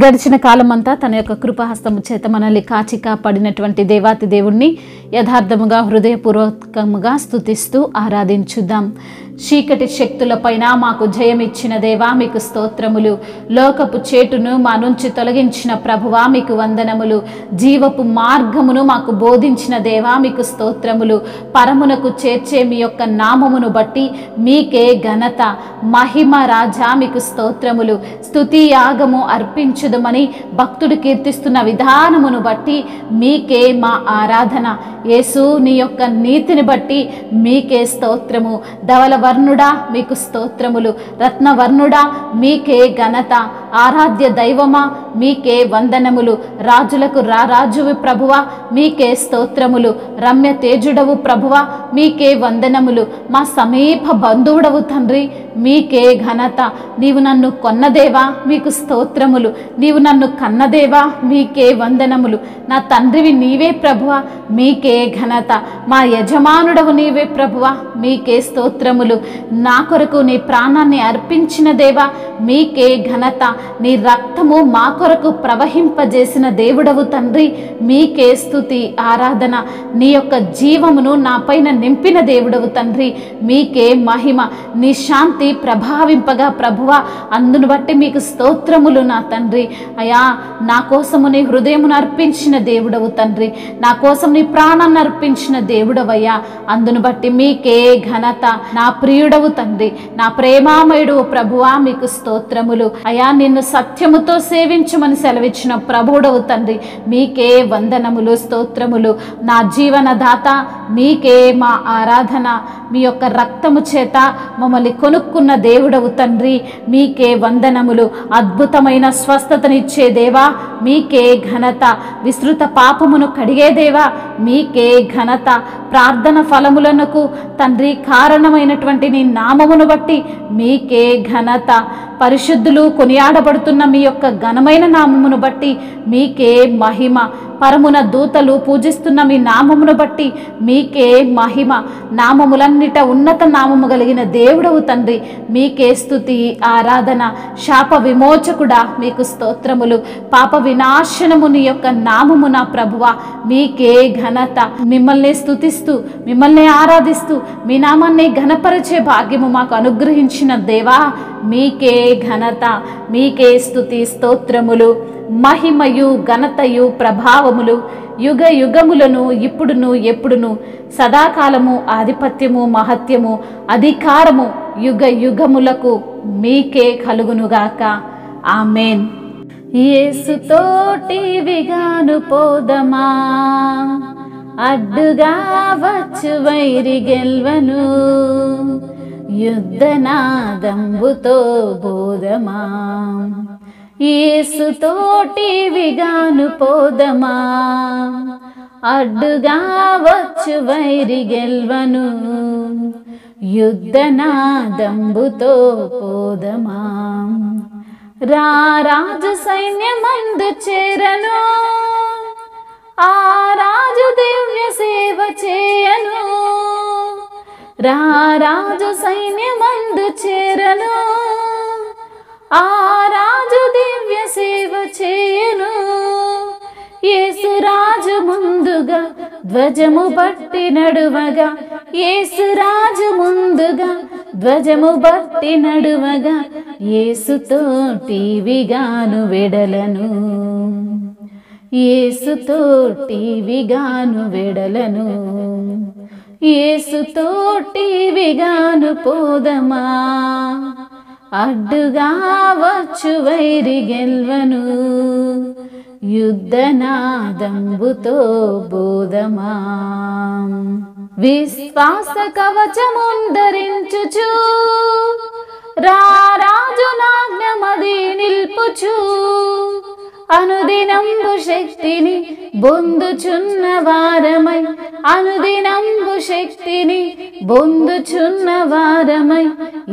గడిచిన కాలమంతా తన యొక్క కృపాహస్తము చేత మనల్ని కాచి కాపాడినటువంటి దేవాతి దేవుణ్ణి యథార్థముగా హృదయపూర్వకముగా స్తుతిస్తూ ఆరాధించుదాం. చీకటి శక్తులపైన మాకు జయమిచ్చిన దేవా మీకు స్తోత్రములు. లోకపు చేటును మా నుంచి తొలగించిన ప్రభువా మీకు వందనములు. జీవపు మార్గమును మాకు బోధించిన దేవా మీకు స్తోత్రములు. పరమునకు చేర్చే మీ యొక్క నామమును బట్టి మీకే ఘనత మహిమ రాజా మీకు స్తోత్రములు. స్తుతి యాగము అర్పించుదమని భక్తుడు కీర్తిస్తున్న విధానమును బట్టి మీకే మా ఆరాధన. యేసు నీ యొక్క నీతిని బట్టి మీకే స్తోత్రము. ధవల వర్ణుడా మీకు స్తోత్రములు. రత్నవర్ణుడా మీకే ఘనత. ఆరాధ్య దైవమా మీకే వందనములు. రాజులకు రాజువి ప్రభువా మీకే స్తోత్రములు. రమ్య తేజుడవు ప్రభువా మీకే వందనములు. మా సమీప బంధువుడవు తండ్రి మీకే ఘనత. నీవు నన్ను కొన్నదేవా మీకు స్తోత్రములు. నీవు నన్ను కన్నదేవా మీకే వందనములు. నా తండ్రివి నీవే ప్రభువా మీకే ఘనత. మా యజమానుడవు నీవే ప్రభువా మీకే స్తోత్రములు. నా కొరకు నీ ప్రాణాన్ని అర్పించిన దేవా మీకే ఘనత. నీ రక్తము మా కొరకు ప్రవహింపజేసిన దేవుడవు తండ్రి మీకే స్తుతి ఆరాధన. నీ యొక్క జీవమును నా పైన నింపిన దేవుడవు తండ్రి మీకే మహిమ. నీ శాంతి ప్రభావింపగా ప్రభువా అందును బట్టి మీకు స్తోత్రములు నా తండ్రి. అయా నా కోసము నీ హృదయమును అర్పించిన దేవుడవు తండ్రి. నా కోసం నీ ప్రాణాన్ని అర్పించిన దేవుడవయ్యా అందును బట్టి మీకే ఘనత. నా ప్రియుడవు తండ్రి, నా ప్రేమామయుడు ప్రభువా మీకు స్తోత్రములు. అయా నిన్ను సత్యముతో సేవించమని సెలవిచ్చిన ప్రభువుడవు తండ్రి మీకే వందనములు స్తోత్రములు. నా జీవనదాత మీకే మా ఆరాధన. మీ యొక్క రక్తము చేత మమ్మల్ని కొనుక్కున్న దేవుడవు తండ్రి మీకే వందనములు. అద్భుతమైన స్వస్థతనిచ్చే దేవా మీకే ఘనత. విస్తృత పాపమును కడిగే దేవా మీకే ఘనత. ప్రార్థన ఫలములకు తండ్రి కారణమైనటువంటి నీ నామమును బట్టి మీకే ఘనత. పరిశుద్ధులు కొనియాడబడుతున్న మీ యొక్క ఘనమైన నామమును బట్టి మీకే మహిమ. పరమున దూతలు పూజిస్తున్న మీ నామమును బట్టి మీకే మహిమ. నామములన్నిట ఉన్నత నామము కలిగిన దేవుడవు తండ్రి మీకే స్తుతి ఆరాధన. శాప విమోచకుడా మీకు స్తోత్రములు. పాప వినాశనము నీ యొక్క నామము నా ప్రభువా మీకే ఘనత. మిమ్మల్ని స్తుతిస్తూ మిమ్మల్ని ఆరాధిస్తూ మీ నామాన్ని ఘనపరిచే భాగ్యము మాకు అనుగ్రహించిన దేవా మీకే ఘనత. మీకే స్తుతి స్తోత్రములు. మహిమయు ఘనతయు ప్రభావములు యుగ యుగములను ఇప్పుడును ఎప్పుడును సదాకాలము ఆధిపత్యము మహత్యము అధికారము యుగ యుగములకు మీకే కలుగునుగాక. ఆమేన్. యేసుతోటి విగాను పోదమా, అడ్డుగా వచ్చు వైరి గెల్వను, యుద్ధనాదంబుతో బోధమా. యేసుతోటి విగాను పోదమా, అడ్డుగా వచ్చు వైరి గెల్వను, యుద్ధనాదంబుతో పోదమా. రాజు సైన్యమందు చేరను, ఆ రాజు దివ్య సేవ చేయను. రాజు సైన్యమందు చేరను, ఆ రాజు దివ్య సేవ చేయను. యేసురాజు ముందుగా ధ్వజము బట్టి నడువగా, యేసురాజు ముందుగా ధ్వజము బట్టి నడువగా, యేసుతోటి విగాను వెడలను, యేసుతోటి విగాను వెడలను. యేసుతోటి విగాను పోదమా, అడ్డుగా వచ్చు వైరి గెల్వను, యుద్ధనాదంబుతో బోధమా. విశ్వాస కవచముందరించుచు, రాజు నాజ్ఞమది నిల్పుచు, అనుదినంబు శక్తిని బొందుచున్న వారమై, అనుదినంబు శక్తిని బొందుచున్న వారమై,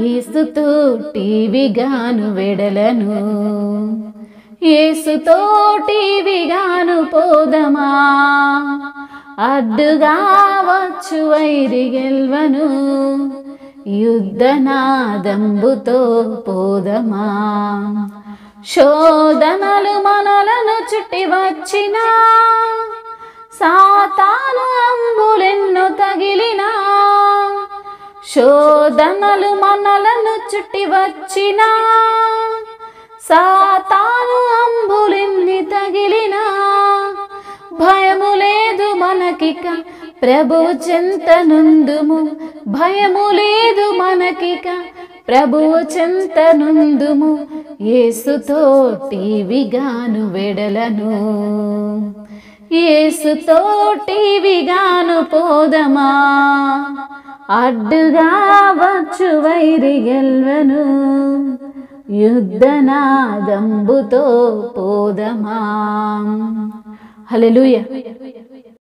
యేసుతోటి విగాను వెడలను, యేసుతోటి విగాను పోదమా. అడ్డుగా వచ్చు వైరి గెల్వను, యుద్ధనాదంబుతో పోదమా. శోధనలు మనలను చుట్టి వచ్చినా, సాతాను అంబులెన్నో తగిలినా, శోధనలు మనలను చుట్టి వచ్చినా, సాతాను అంబులెన్ని తగిలినా, భయము లేదు మనకిక ప్రభు చెంత నుందుము, భయము లేదు మనకిక ప్రభు చెంత నుందుము, యేసుతోటివిగాను వెడలను, యేసుతోటివిగాను పోదమా, అడ్డుగా వచ్చు వైరి గెల్వను, యుద్ధనాదంబుతో పోదమా. హల్లెలూయా.